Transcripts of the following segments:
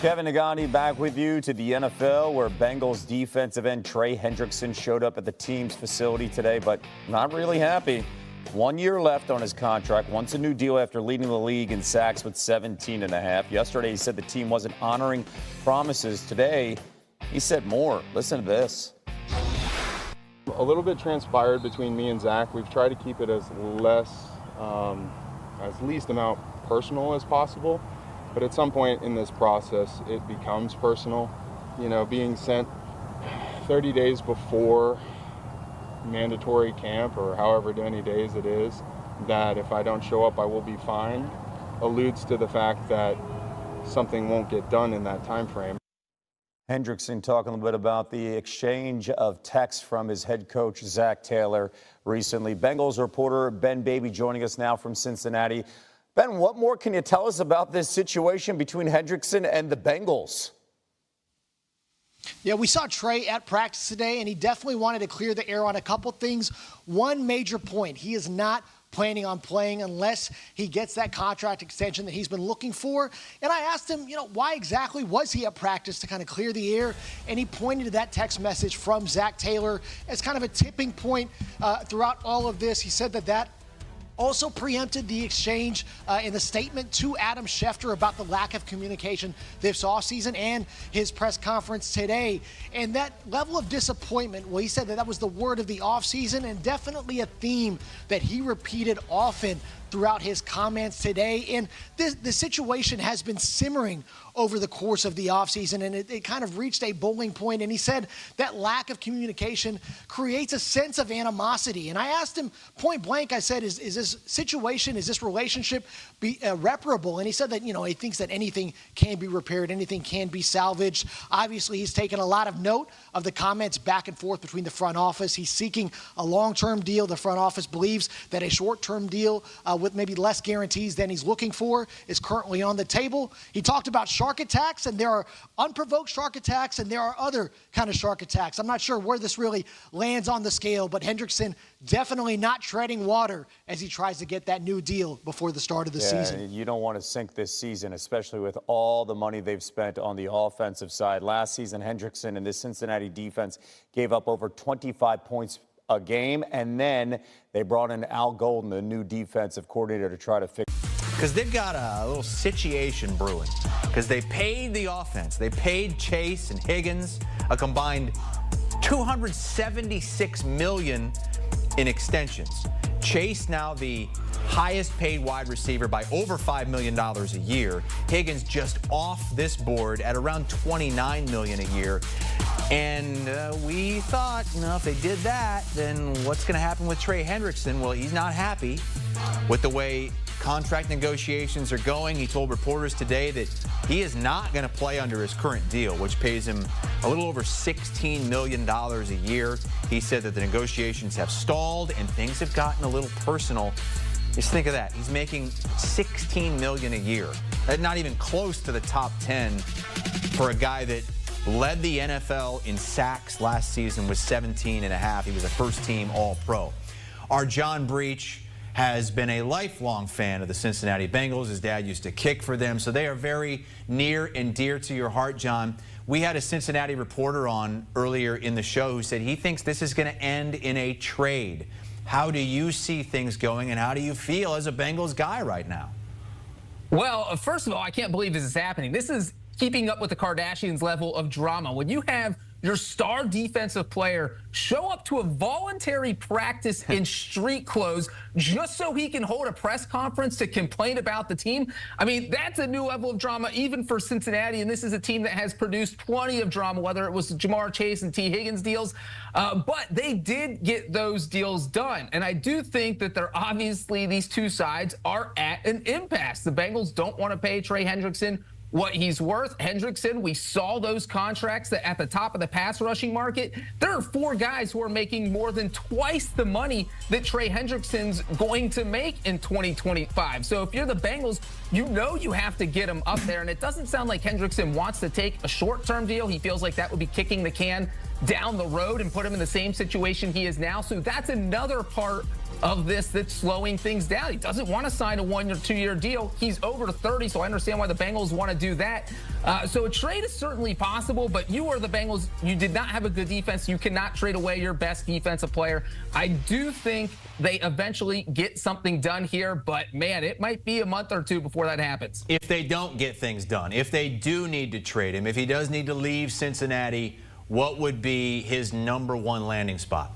Kevin Nagani back with you to the NFL, where Bengals defensive end Trey Hendrickson showed up at the team's facility today, but not really happy. 1 year left on his contract, wants a new deal after leading the league in sacks with 17.5. Yesterday, he said the team wasn't honoring promises. Today, he said more. Listen to this. A little bit transpired between me and Zach. We've tried to keep it as least amount personal as possible. But at some point in this process, it becomes personal. You know, being sent 30 days before mandatory camp, or however many days it is, that if I don't show up, I will be fined, alludes to the fact that something won't get done in that time frame. Hendrickson talking a little bit about the exchange of texts from his head coach, Zach Taylor, recently. Bengals reporter Ben Baby joining us now from Cincinnati. Ben, what more can you tell us about this situation between Hendrickson and the Bengals? Yeah, we saw Trey at practice today, and he definitely wanted to clear the air on a couple things. One major point, he is not planning on playing unless he gets that contract extension that he's been looking for. And I asked him, why exactly was he at practice to kind of clear the air? And he pointed to that text message from Zach Taylor as kind of a tipping point throughout all of this. He said that also preempted the exchange in the statement to Adam Schefter about the lack of communication this offseason and his press conference today. And that level of disappointment, well, he said that was the word of the offseason and definitely a theme that he repeated often throughout his comments today. And the situation has been simmering over the course of the offseason, and it kind of reached a boiling point. And he said that lack of communication creates a sense of animosity. And I asked him point blank, I said, is this situation, is this relationship irreparable? And he said that, he thinks that anything can be repaired, anything can be salvaged. Obviously, he's taken a lot of note of the comments back and forth between the front office. He's seeking a long-term deal. The front office believes that a short-term deal with maybe less guarantees than he's looking for is currently on the table. He talked about shark attacks, and there are unprovoked shark attacks, and there are other kind of shark attacks. I'm not sure where this really lands on the scale, but Hendrickson definitely not treading water as he tries to get that new deal before the start of the season. You don't want to sink this season, especially with all the money they've spent on the offensive side. Last season, Hendrickson and the Cincinnati defense gave up over 25 points a game, and then they brought in Al Golden, the new defensive coordinator, to try to fix. Because they've got a little situation brewing. Because they paid the offense. They paid Chase and Higgins a combined $276 million in extensions. Chase now the highest paid wide receiver by over $5 million a year. Higgins just off this board at around $29 million a year. And we thought, if they did that, then what's going to happen with Trey Hendrickson? Well, he's not happy with the way contract negotiations are going. He told reporters today that he is not going to play under his current deal, which pays him a little over $16 million a year. He said that the negotiations have stalled and things have gotten a little personal. Just think of that. He's making $16 million a year. That's not even close to the top 10 for a guy that led the NFL in sacks last season with 17.5. He was a first-team All-Pro. Our John Breach has been a lifelong fan of the Cincinnati Bengals. His dad used to kick for them, so they are very near and dear to your heart, John. We had a Cincinnati reporter on earlier in the show who said he thinks this is going to end in a trade. How do you see things going, and how do you feel as a Bengals guy right now? Well, first of all, I can't believe this is happening. This is keeping up with the Kardashians level of drama. When you have your star defensive player show up to a voluntary practice in street clothes just so he can hold a press conference to complain about the team. I mean, that's a new level of drama even for Cincinnati, and this is a team that has produced plenty of drama, whether it was Jamar Chase and T. Higgins deals, but they did get those deals done. And I do think that they're obviously, these two sides are at an impasse. The Bengals don't want to pay Trey Hendrickson what he's worth. Hendrickson, we saw those contracts that at the top of the pass rushing market. There are 4 guys who are making more than twice the money that Trey Hendrickson's going to make in 2025. So if you're the Bengals, you know you have to get him up there. And it doesn't sound like Hendrickson wants to take a short-term deal. He feels like that would be kicking the can down the road and put him in the same situation he is now. So that's another part of this that's slowing things down. He doesn't want to sign a 1 or 2 year deal. He's over 30, so I understand why the Bengals want to do that. So a trade is certainly possible, but you are the Bengals. You did not have a good defense. You cannot trade away your best defensive player. I do think they eventually get something done here, but man, it might be a month or two before that happens. If they don't get things done, if they do need to trade him, if he does need to leave Cincinnati, what would be his #1 landing spot?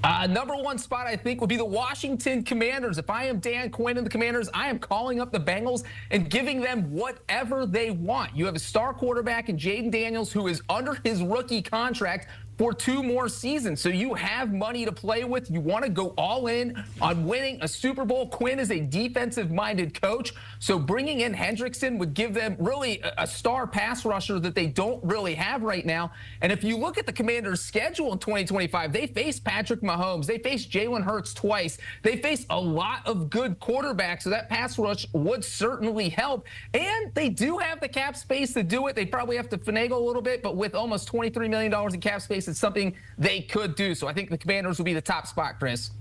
#1 spot, I think, would be the Washington Commanders. If I am Dan Quinn and the Commanders, I am calling up the Bengals and giving them whatever they want. You have a star quarterback in Jaden Daniels who is under his rookie contract for 2 more seasons. So you have money to play with. You want to go all in on winning a Super Bowl. Quinn is a defensive-minded coach. So bringing in Hendrickson would give them really a star pass rusher that they don't really have right now. And if you look at the Commanders' schedule in 2025, they face Patrick Mahomes. They face Jalen Hurts twice. They face a lot of good quarterbacks. So that pass rush would certainly help. And they do have the cap space to do it. They probably have to finagle a little bit, but with almost $23 million in cap space, it's something they could do. So I think the Commanders will be the top spot, Chris.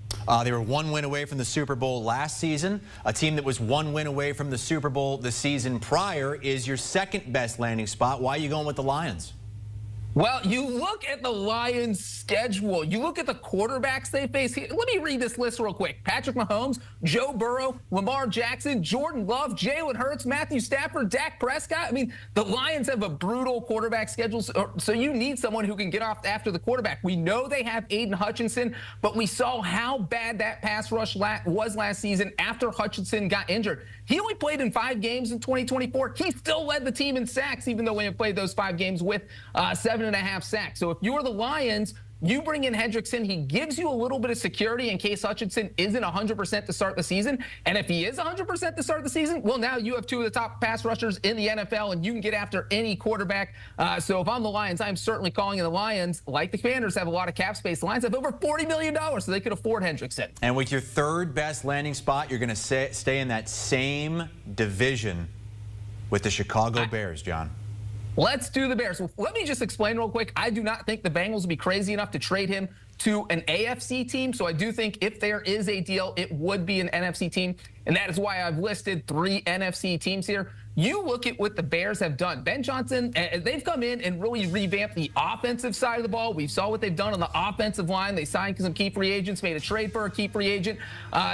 They were 1 win away from the Super Bowl last season. A team that was 1 win away from the Super Bowl the season prior is your second best landing spot. Why are you going with the Lions? Well, you look at the Lions' schedule. You look at the quarterbacks they face. Let me read this list real quick. Patrick Mahomes, Joe Burrow, Lamar Jackson, Jordan Love, Jalen Hurts, Matthew Stafford, Dak Prescott. I mean, the Lions have a brutal quarterback schedule, so you need someone who can get off after the quarterback. We know they have Aiden Hutchinson, but we saw how bad that pass rush was last season after Hutchinson got injured. He only played in 5 games in 2024. He still led the team in sacks, even though we have played those 5 games with 7.5 sacks. So if you're the Lions, you bring in Hendrickson. He gives you a little bit of security in case Hutchinson isn't 100% to start the season. And if he is 100% to start the season, well, now you have 2 of the top pass rushers in the NFL, and you can get after any quarterback. So if I'm the Lions, I'm certainly calling in the Lions. Like the Commanders, have a lot of cap space. The Lions have over $40 million, so they could afford Hendrickson. And with your third best landing spot, you're going to stay in that same division with the Chicago Bears, John. Let's do the Bears. Well, let me just explain real quick. I do not think the Bengals will be crazy enough to trade him to an AFC team. So I do think if there is a deal, it would be an NFC team. And that is why I've listed 3 NFC teams here. You look at what the Bears have done. Ben Johnson, they've come in and really revamped the offensive side of the ball. We saw what they've done on the offensive line. They signed some key free agents, made a trade for a key free agent.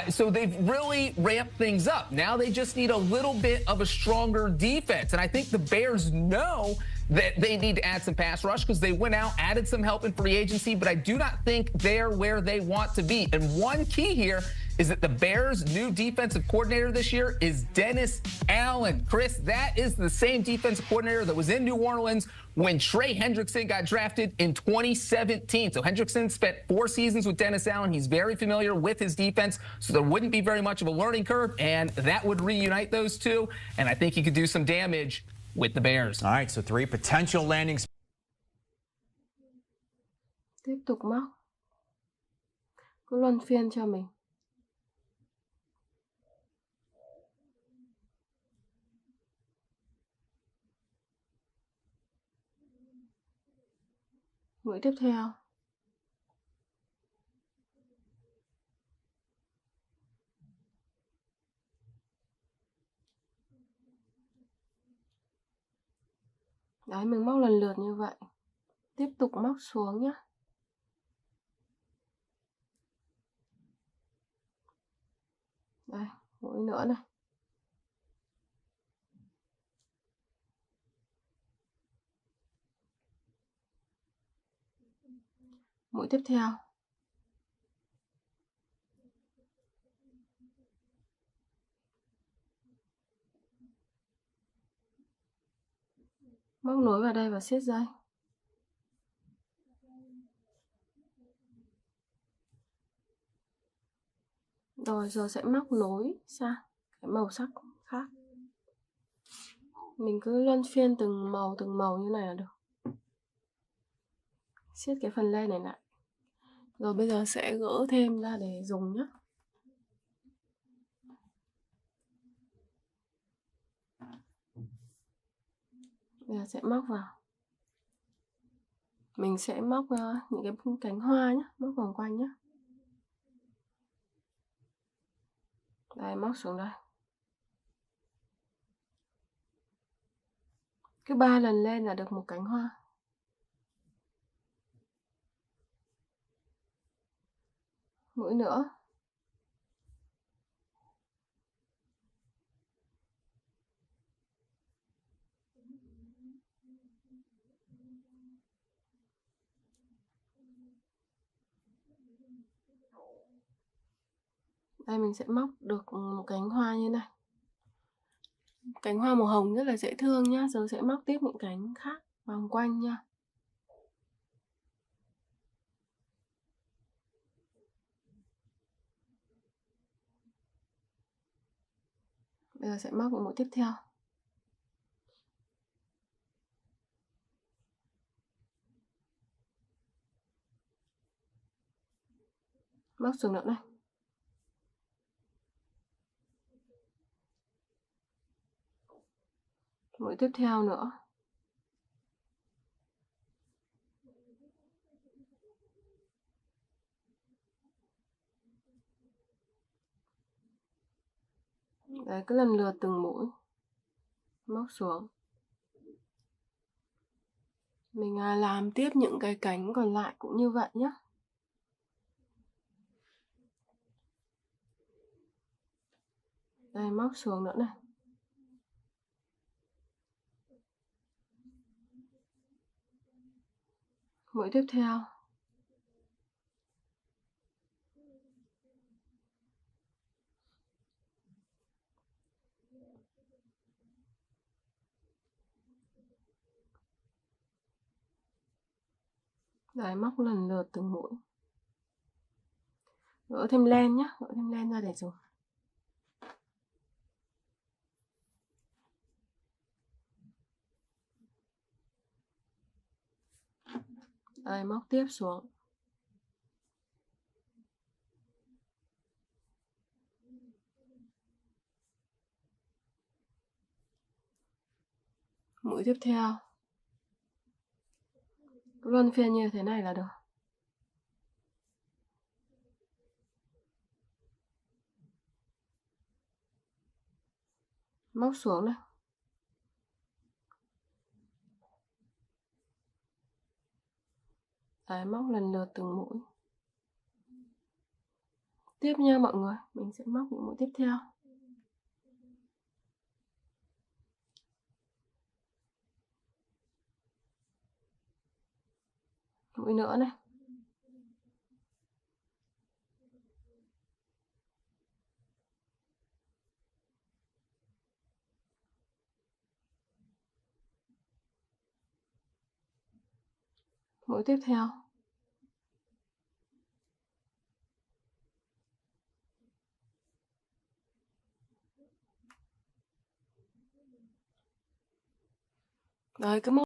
So they've really ramped things up. Now they just need a little bit of a stronger defense. And I think the Bears know that they need to add some pass rush because they went out, added some help in free agency, but I do not think they're where they want to be. And one key here is that the Bears' new defensive coordinator this year is Dennis Allen. Chris, that is the same defensive coordinator that was in New Orleans when Trey Hendrickson got drafted in 2017. So Hendrickson spent 4 seasons with Dennis Allen. He's very familiar with his defense, so there wouldn't be very much of a learning curve, and that would reunite those 2. And I think he could do some damage with the Bears. All right, so 3 potential landing spots. Tiếp tục móc. Cứ luân phiên cho mình. Mũi tiếp theo. Đấy, mình móc lần lượt như vậy. Tiếp tục móc xuống nhé. Đây, mũi nữa này. Mũi tiếp theo. Móc nối vào đây và siết dây. Rồi giờ sẽ móc nối sang cái màu sắc khác. Mình cứ luân phiên từng màu như này là được. Siết cái phần len này lại. Rồi bây giờ sẽ gỡ thêm ra để dùng nhé. Bây giờ sẽ móc vào. Mình sẽ móc những cái cánh hoa nhé, móc vòng quanh nhé. Đây, móc xuống đây. Cứ 3 lần lên là được một cánh hoa. Mũi nữa. Đây mình sẽ móc được một cánh hoa như này. Cánh hoa màu hồng rất là dễ thương nhá. Rồi sẽ móc tiếp những cánh khác vòng quanh nha. Bây giờ sẽ móc những mũi tiếp theo. Móc xuống nữa này. Mũi tiếp theo nữa. Đấy, cứ lần lượt từng mũi móc xuống. Mình làm tiếp những cái cánh còn lại cũng như vậy nhé. Đây, móc xuống nữa này. Mũi tiếp theo. Đấy, móc lần lượt từng mũi. Gỡ thêm len nhé, gỡ thêm len ra để dùng. Đây, móc tiếp xuống. Mũi tiếp theo. Luân phiên như thế này là được. Móc xuống này. Đấy, móc lần lượt từng mũi. Tiếp nha mọi người, mình sẽ móc những mũi tiếp theo. Mũi nữa này. Mũi tiếp theo. Đấy, cứ móc